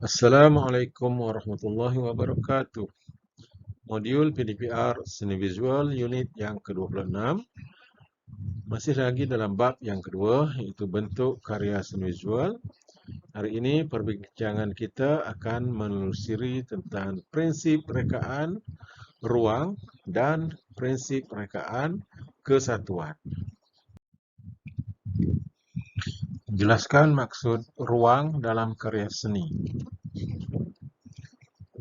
Assalamualaikum warahmatullahi wabarakatuh. Modul PDPR Seni Visual Unit yang ke-26 masih lagi dalam bab yang kedua, iaitu bentuk karya seni visual. Hari ini perbincangan kita akan menelusuri tentang prinsip rekaan ruang dan prinsip rekaan kesatuan. Jelaskan maksud ruang dalam karya seni.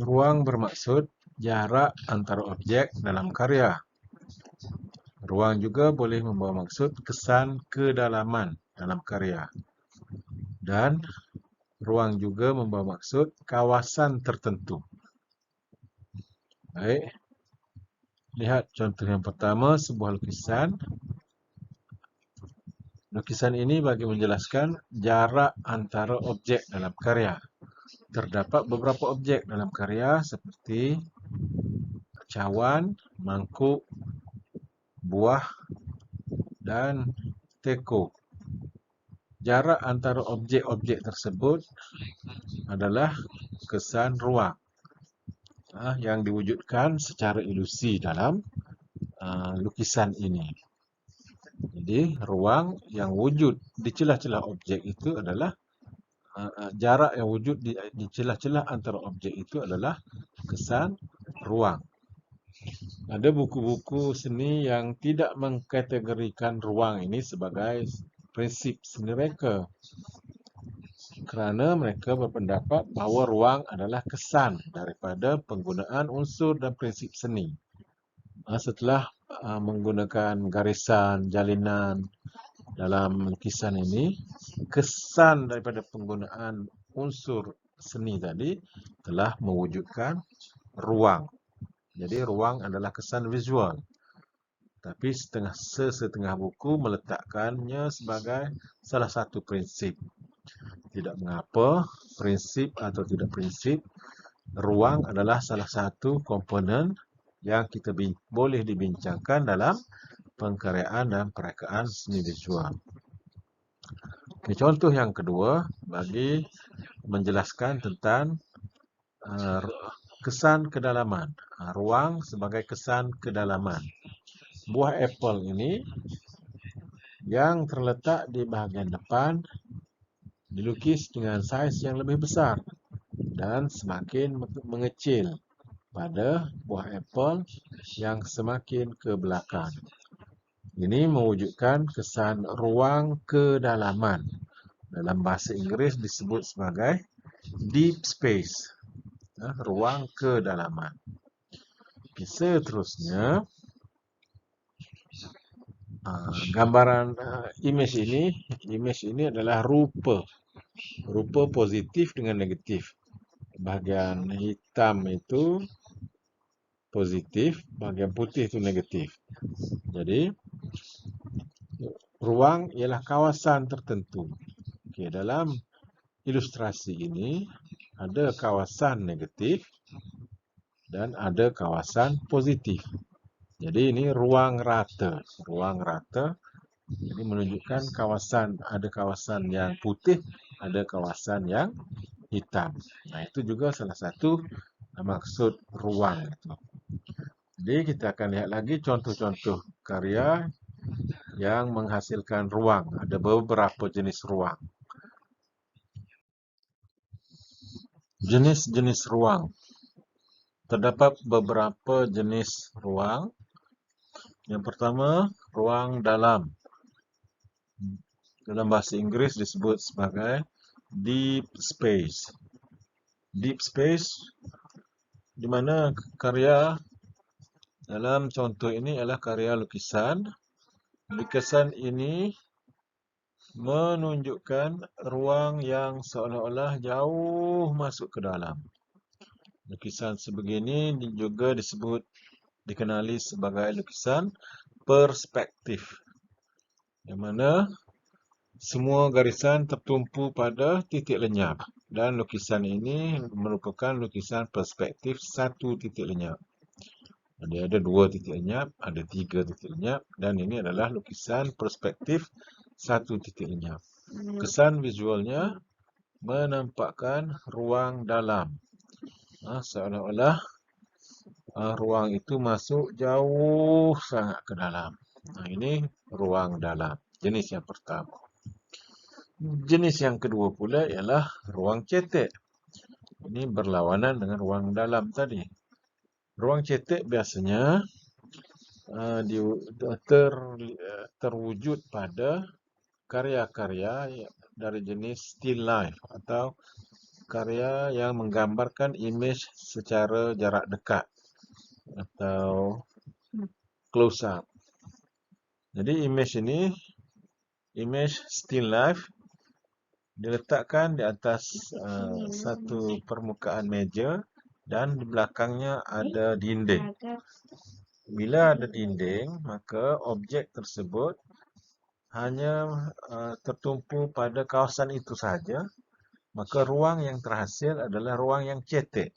Ruang bermaksud jarak antara objek dalam karya. Ruang juga boleh membawa maksud kesan kedalaman dalam karya. Dan ruang juga membawa maksud kawasan tertentu. Baik. Lihat contoh yang pertama, sebuah lukisan. Lukisan ini bagi menjelaskan jarak antara objek dalam karya. Terdapat beberapa objek dalam karya seperti cawan, mangkuk, buah, dan teko. Jarak antara objek-objek tersebut adalah kesan ruang yang diwujudkan secara ilusi dalam lukisan ini. Jadi ruang yang wujud di celah-celah objek itu adalah jarak yang wujud di celah-celah antara objek itu adalah kesan ruang. Ada buku-buku seni yang tidak mengkategorikan ruang ini sebagai prinsip seni mereka, kerana mereka berpendapat bahawa ruang adalah kesan daripada penggunaan unsur dan prinsip seni. Setelah menggunakan garisan, jalinan dalam lukisan ini, kesan daripada penggunaan unsur seni tadi telah mewujudkan ruang. Jadi ruang adalah kesan visual. Tapi setengah buku meletakkannya sebagai salah satu prinsip. Tidak mengapa, prinsip atau tidak prinsip, ruang adalah salah satu komponen yang kita boleh dibincangkan dalam pengkaryaan dan perekaan seni visual. Okay, contoh yang kedua bagi menjelaskan tentang kesan kedalaman. Ruang sebagai kesan kedalaman. Buah apel ini yang terletak di bahagian depan dilukis dengan saiz yang lebih besar dan semakin mengecil pada buah apel yang semakin ke belakang. Ini mewujudkan kesan ruang kedalaman. Dalam bahasa Inggeris disebut sebagai deep space, ruang kedalaman. Seterusnya, gambaran image ini adalah rupa positif dengan negatif. Bahagian hitam itu positif, bahagian putih itu negatif. Jadi ruang ialah kawasan tertentu. Okay, dalam ilustrasi ini ada kawasan negatif dan ada kawasan positif. Jadi ini ruang rata. Ruang rata jadi menunjukkan ada kawasan yang putih, ada kawasan yang hitam. Nah, itu juga salah satu maksud ruang itu. Jadi kita akan lihat lagi contoh-contoh karya yang menghasilkan ruang. Ada beberapa jenis ruang. Jenis-jenis ruang. Terdapat beberapa jenis ruang. Yang pertama, ruang dalam. Dalam bahasa Inggeris disebut sebagai deep space. Deep space di mana karya dalam contoh ini adalah karya lukisan. Lukisan ini menunjukkan ruang yang seolah-olah jauh masuk ke dalam. Lukisan sebegini juga dikenali sebagai lukisan perspektif, di mana semua garisan tertumpu pada titik lenyap dan lukisan ini merupakan lukisan perspektif satu titik lenyap. Jadi ada 2 titik lenyap, ada 3 titik lenyap dan ini adalah lukisan perspektif 1 titik lenyap. Kesan visualnya menampakkan ruang dalam. Seolah-olah ruang itu masuk jauh sangat ke dalam. Ini ruang dalam. Jenis yang pertama. Jenis yang kedua pula ialah ruang cetek. Ini berlawanan dengan ruang dalam tadi. Ruang cetek biasanya terwujud pada karya-karya dari jenis still life atau karya yang menggambarkan image secara jarak dekat atau close up. Jadi image ini, image still life, diletakkan di atas satu permukaan meja dan di belakangnya ada dinding. Bila ada dinding, maka objek tersebut hanya tertumpu pada kawasan itu saja. Maka ruang yang terhasil adalah ruang yang cetek.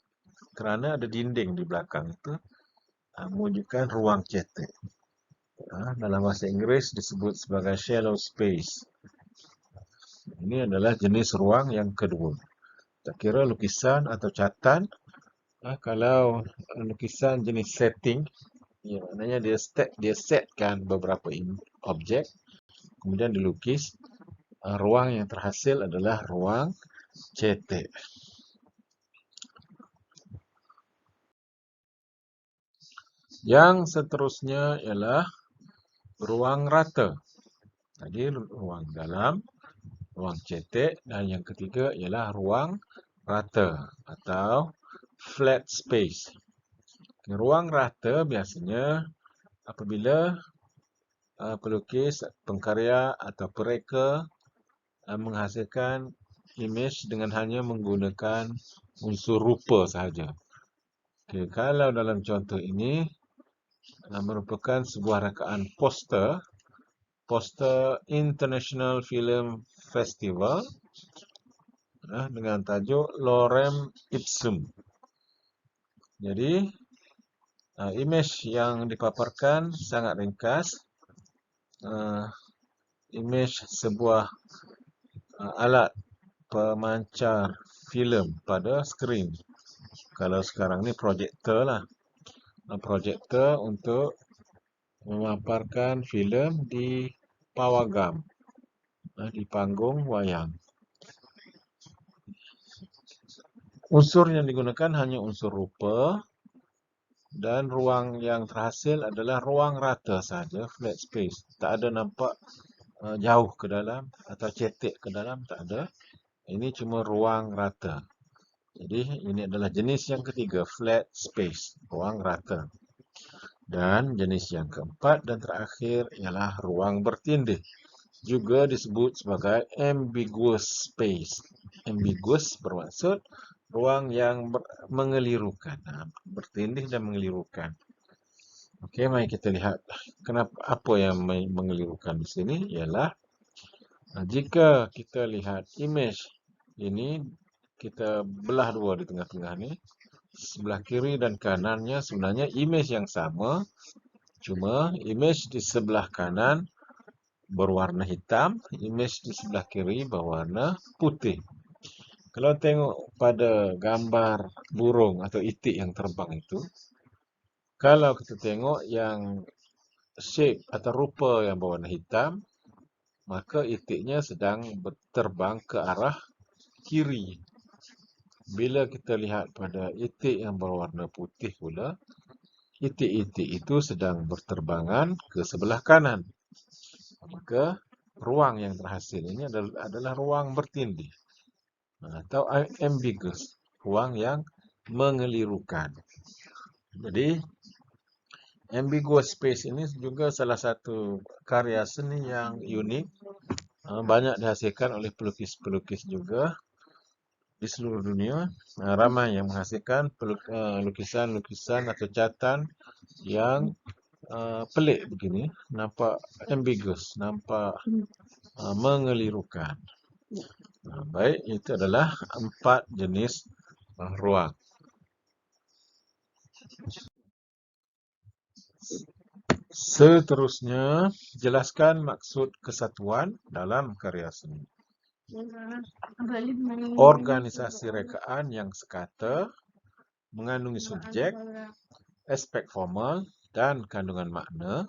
Kerana ada dinding di belakang itu, menunjukkan ruang cetek. Dalam bahasa Inggeris disebut sebagai shallow space. Ini adalah jenis ruang yang kedua. Tak kira lukisan atau catatan, kalau lukisan jenis setting, maknanya dia setkan beberapa objek, kemudian dilukis, ruang yang terhasil adalah ruang cetek. Yang seterusnya ialah ruang rata. Tadi ruang dalam, ruang cetek, dan yang ketiga ialah ruang rata atau flat space. Ruang rata biasanya apabila pelukis, pengkarya atau pereka menghasilkan image dengan hanya menggunakan unsur rupa sahaja. Kalau dalam contoh ini merupakan sebuah rakaan poster International Film Festival dengan tajuk Lorem Ipsum. Jadi image yang dipaparkan sangat ringkas, image sebuah alat pemancar filem pada skrin. Kalau sekarang ni projektor lah. Projektor untuk memaparkan filem di pawagam, di panggung wayang. Unsur yang digunakan hanya unsur rupa dan ruang yang terhasil adalah ruang rata saja, flat space. Tak ada nampak jauh ke dalam atau cetek ke dalam, tak ada. Ini cuma ruang rata. Jadi ini adalah jenis yang ketiga, flat space, ruang rata. Dan jenis yang keempat dan terakhir ialah ruang bertindih. Juga disebut sebagai ambiguous space. Ambiguous bermaksud ruang yang mengelirukan, bertindih dan mengelirukan. Okey, mari kita lihat apa yang mengelirukan di sini ialah jika kita lihat image ini, kita belah dua di tengah-tengah ni. Sebelah kiri dan kanannya sebenarnya image yang sama, cuma image di sebelah kanan berwarna hitam, image di sebelah kiri berwarna putih. Kalau tengok pada gambar burung atau itik yang terbang itu, kalau kita tengok yang shape atau rupa yang berwarna hitam, maka itiknya sedang terbang ke arah kiri. Bila kita lihat pada itik yang berwarna putih pula, itik-itik itu sedang berterbangan ke sebelah kanan. Maka ruang yang terhasil ini adalah ruang bertindih atau ambiguous, ruang yang mengelirukan. Jadi ambiguous space ini juga salah satu karya seni yang unik, banyak dihasilkan oleh pelukis-pelukis juga di seluruh dunia. Ramai yang menghasilkan lukisan-lukisan atau catatan yang pelik begini, nampak ambiguous, nampak mengelirukan. Baik, itu adalah 4 jenis ruang. Seterusnya, jelaskan maksud kesatuan dalam karya seni. Organisasi rekaan yang sekata, mengandungi subjek, aspek formal dan kandungan makna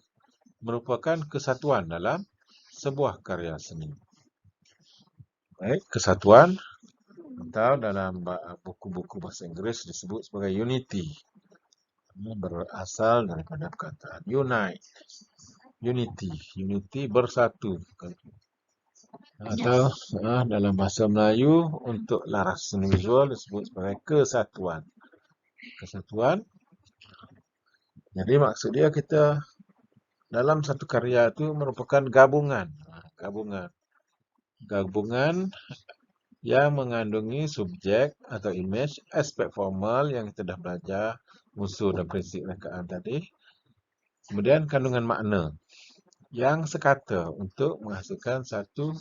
merupakan kesatuan dalam sebuah karya seni. Baik, kesatuan atau dalam buku-buku bahasa Inggeris disebut sebagai unity. Berasal daripada perkataan unite. Unity bersatu. Atau dalam bahasa Melayu untuk laras seni visual disebut sebagai kesatuan. Kesatuan. Jadi maksud dia kita dalam satu karya itu merupakan gabungan. Gabungan yang mengandungi subjek atau image, aspek formal yang kita dah belajar, unsur dan prinsip rekaan tadi. Kemudian kandungan makna yang sekata untuk menghasilkan satu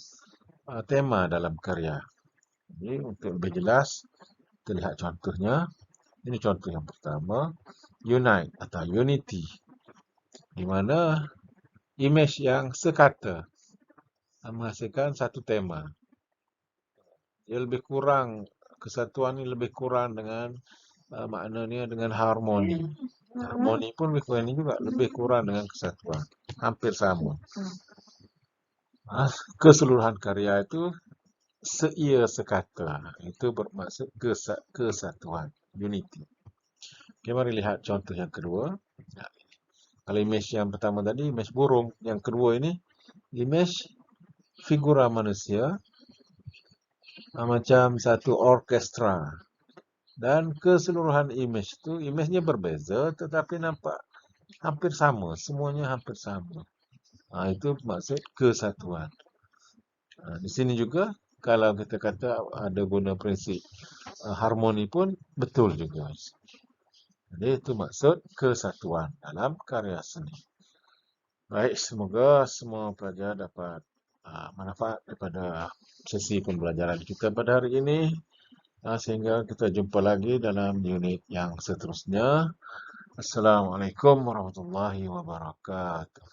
tema dalam karya. Jadi untuk lebih jelas, kita lihat contohnya. Ini contoh yang pertama, unite atau unity, di mana image yang sekata menghasilkan satu tema. Dia lebih kurang, kesatuan ini lebih kurang dengan maknanya dengan harmoni. Harmoni pun lebih kurang ini juga lebih kurang dengan kesatuan. Hampir sama. Keseluruhan karya itu seia sekata. Itu bermaksud kesatuan. Unity. Okay, mari lihat contoh yang kedua. Kalau image yang pertama tadi, image burung. Yang kedua ini, image figura manusia. Macam satu orkestra. Dan keseluruhan image itu, image-nya berbeza tetapi nampak hampir sama. Semuanya hampir sama. Itu maksud kesatuan. Di sini juga, kalau kita kata ada guna prinsip harmoni pun betul juga. Jadi itu maksud kesatuan dalam karya seni. Baik, semoga semua pelajar dapat manfaat daripada sesi pembelajaran kita pada hari ini. Sehingga kita jumpa lagi dalam unit yang seterusnya. Assalamualaikum warahmatullahi wabarakatuh.